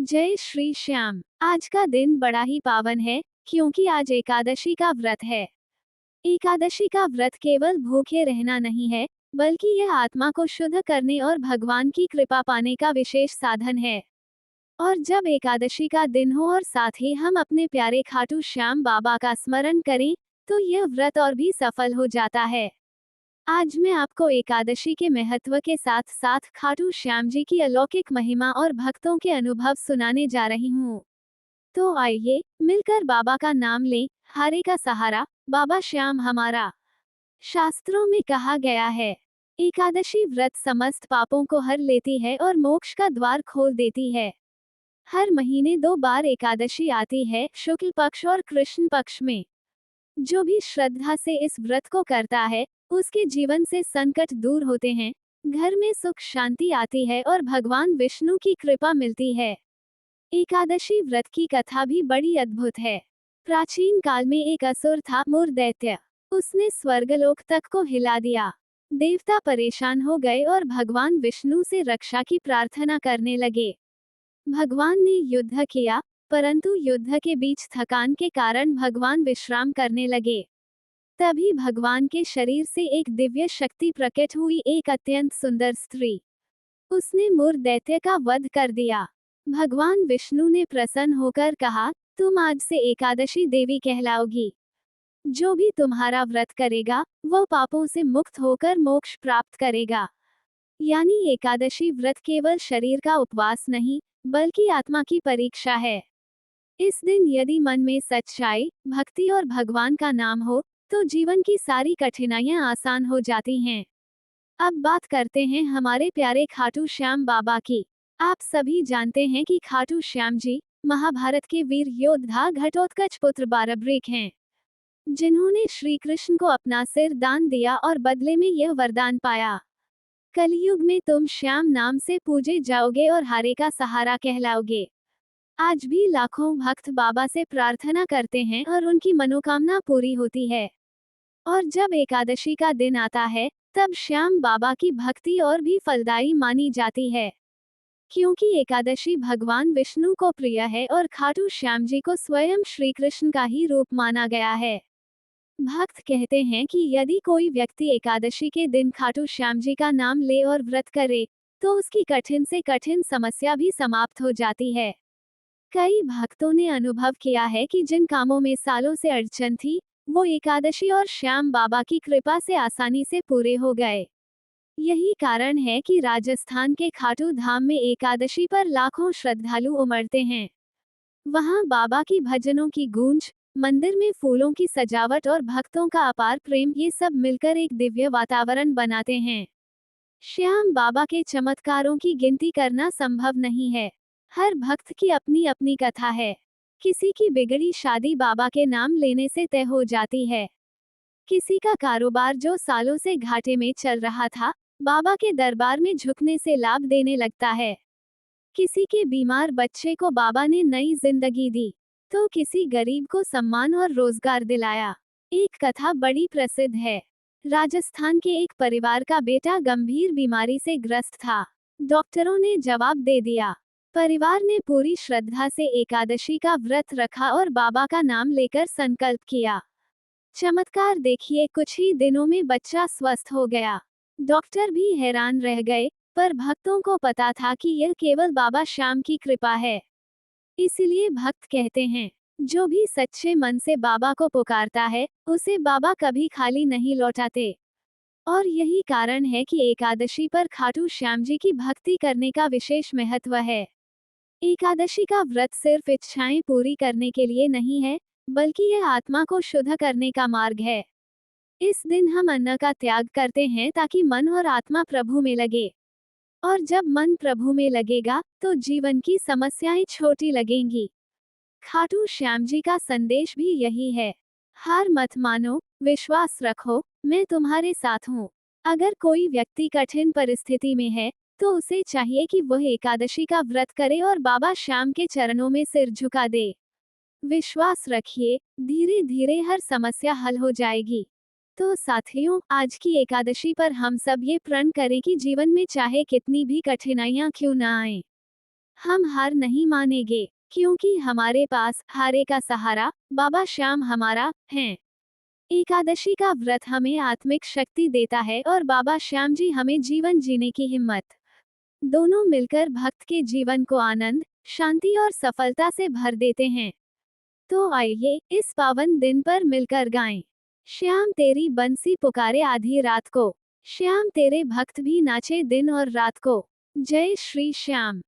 जय श्री श्याम। आज का दिन बड़ा ही पावन है, क्योंकि आज एकादशी का व्रत है। एकादशी का व्रत केवल भूखे रहना नहीं है, बल्कि यह आत्मा को शुद्ध करने और भगवान की कृपा पाने का विशेष साधन है। और जब एकादशी का दिन हो और साथ ही हम अपने प्यारे खाटू श्याम बाबा का स्मरण करें, तो यह व्रत और भी सफल हो जाता है। आज मैं आपको एकादशी के महत्व के साथ साथ खाटू श्याम जी की अलौकिक महिमा और भक्तों के अनुभव सुनाने जा रही हूँ। तो आइए मिलकर बाबा का नाम लें, हारे का सहारा, बाबा श्याम हमारा। शास्त्रों में कहा गया है, एकादशी व्रत समस्त पापों को हर लेती है और मोक्ष का द्वार खोल देती है। हर महीने 2 बार एकादशी आती है, शुक्ल पक्ष और कृष्ण पक्ष में। जो भी श्रद्धा से इस व्रत को करता है, उसके जीवन से संकट दूर होते हैं, घर में सुख शांति आती है और भगवान विष्णु की कृपा मिलती है। एकादशी व्रत की कथा भी बड़ी अद्भुत है। प्राचीन काल में एक असुर था, मुर दैत्य। उसने स्वर्गलोक तक को हिला दिया। देवता परेशान हो गए और भगवान विष्णु से रक्षा की प्रार्थना करने लगे। भगवान ने युद्ध किया, परंतु युद्ध के बीच थकान के कारण भगवान विश्राम करने लगे। तभी भगवान के शरीर से एक दिव्य शक्ति प्रकट हुई, एक अत्यंत सुंदर स्त्री। उसने मुर दैत्य का वध कर दिया। भगवान विष्णु ने प्रसन्न होकर कहा, तुम आज से एकादशी देवी कहलाओगी। जो भी तुम्हारा व्रत करेगा, वह पापों से मुक्त होकर मोक्ष प्राप्त करेगा। यानी एकादशी व्रत केवल शरीर का उपवास नहीं, बल्कि आत्मा की परीक्षा है। इस दिन यदि मन में सच्चाई, भक्ति और भगवान का नाम हो, तो जीवन की सारी कठिनाइयां आसान हो जाती हैं। अब बात करते हैं हमारे प्यारे खाटू श्याम बाबा की। आप सभी जानते हैं कि खाटू श्याम जी महाभारत के वीर योद्धा घटोत्कच पुत्र बारब्रिक हैं, जिन्होंने श्री कृष्ण को अपना सिर दान दिया और बदले में यह वरदान पाया, कलयुग में तुम श्याम नाम से पूजे जाओगे और हारे का सहारा कहलाओगे। आज भी लाखों भक्त बाबा से प्रार्थना करते हैं और उनकी मनोकामना पूरी होती है। और जब एकादशी का दिन आता है, तब श्याम बाबा की भक्ति और भी फलदायी मानी जाती है, क्योंकि एकादशी भगवान विष्णु को प्रिय है और खाटू श्याम जी को स्वयं श्री कृष्ण का ही रूप माना गया है। भक्त कहते हैं कि यदि कोई व्यक्ति एकादशी के दिन खाटू श्याम जी का नाम ले और व्रत करे, तो उसकी कठिन से कठिन समस्या भी समाप्त हो जाती है। कई भक्तों ने अनुभव किया है कि जिन कामों में सालों से अड़चन थी, वो एकादशी और श्याम बाबा की कृपा से आसानी से पूरे हो गए। यही कारण है कि राजस्थान के खाटू धाम में एकादशी पर लाखों श्रद्धालु उमड़ते हैं। वहां बाबा की भजनों की गूंज, मंदिर में फूलों की सजावट और भक्तों का अपार प्रेम, ये सब मिलकर एक दिव्य वातावरण बनाते हैं। श्याम बाबा के चमत्कारों की गिनती करना संभव नहीं है। हर भक्त की अपनी अपनी कथा है। किसी की बिगड़ी शादी बाबा के नाम लेने से तय हो जाती है। किसी का कारोबार जो सालों से घाटे में चल रहा था, बाबा के दरबार में झुकने से लाभ देने लगता है। किसी के बीमार बच्चे को बाबा ने नई जिंदगी दी, तो किसी गरीब को सम्मान और रोजगार दिलाया। एक कथा बड़ी प्रसिद्ध है। राजस्थान के एक परिवार का बेटा गंभीर बीमारी से ग्रस्त था। डॉक्टरों ने जवाब दे दिया। परिवार ने पूरी श्रद्धा से एकादशी का व्रत रखा और बाबा का नाम लेकर संकल्प किया। चमत्कार देखिए, कुछ ही दिनों में बच्चा स्वस्थ हो गया। डॉक्टर भी हैरान रह गए, पर भक्तों को पता था कि यह केवल बाबा श्याम की कृपा है। इसलिए भक्त कहते हैं, जो भी सच्चे मन से बाबा को पुकारता है, उसे बाबा कभी खाली नहीं लौटाते। और यही कारण है कि एकादशी पर खाटू श्याम जी की भक्ति करने का विशेष महत्व है। एकादशी का व्रत सिर्फ इच्छाएं पूरी करने के लिए नहीं है, बल्कि यह आत्मा को शुद्ध करने का मार्ग है। इस दिन हम अन्न का त्याग करते हैं ताकि मन और आत्मा प्रभु में लगे। और जब मन प्रभु में लगेगा, तो जीवन की समस्याएं छोटी लगेंगी। खाटू श्याम जी का संदेश भी यही है। हार मत मानो, विश्वास रखो, मैं तुम्हारे साथ हूँ। अगर कोई व्यक्ति कठिन परिस्थिति में है, तो उसे चाहिए कि वह एकादशी का व्रत करे और बाबा श्याम के चरणों में सिर झुका दे। विश्वास रखिए, धीरे धीरे हर समस्या हल हो जाएगी। तो साथियों, आज की एकादशी पर हम सब ये प्रण करें कि जीवन में चाहे कितनी भी कठिनाइयां क्यों न आए, हम हार नहीं मानेंगे, क्योंकि हमारे पास हारे का सहारा बाबा श्याम हमारा है। एकादशी का व्रत हमें आत्मिक शक्ति देता है और बाबा श्याम जी हमें जीवन जीने की हिम्मत। दोनों मिलकर भक्त के जीवन को आनंद, शांति और सफलता से भर देते हैं। तो आइए इस पावन दिन पर मिलकर गाएं। श्याम तेरी बंसी पुकारे आधी रात को, श्याम तेरे भक्त भी नाचे दिन और रात को। जय श्री श्याम।